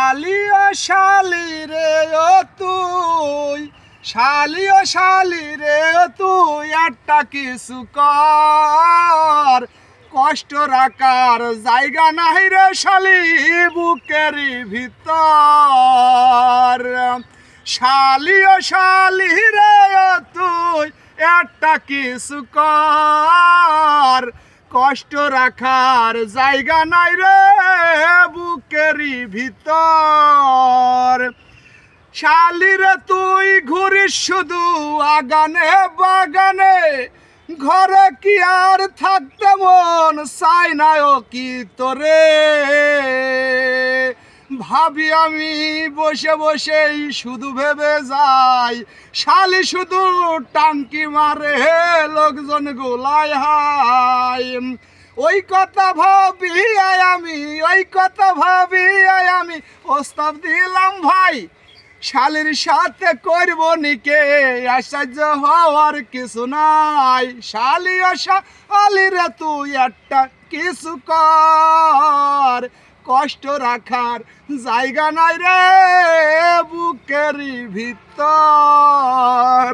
শালি ও শালি রে ও তুই, শালি ও শালি রে ও তুই, একটা কিছু কর। কষ্ট রাখার জায়গা নাই রে শালি বুকের ভিতর। শালি ও শালি রে ও তুই, একটা কিছু কর। কষ্ট রাখার জায়গা নাই রে বুকেরই ভিতর। শালি রে তুই ঘুরিস শুধু আগানে বাগানে, ঘরে কি আর থাকতে মন চাই না ও কি তোরে। ভাবি আমি বসে বসেই শুধু ভেবে যাই, শালি শুধু টাঙ্কি মারে লোকজন গোলায় হাই। ওই কথা ভাবি আমি, ওই কথা ভাবি আমি প্রস্তাব দিলাম ভাই, শালির সাথে করব নিকে, আশ্চর্য হওয়ার কিছু নাই। শালি ও শালি রে তুই একটা কিছু কর। কষ্ট রাখার জায়গা নাই রে বুকের ভিতর।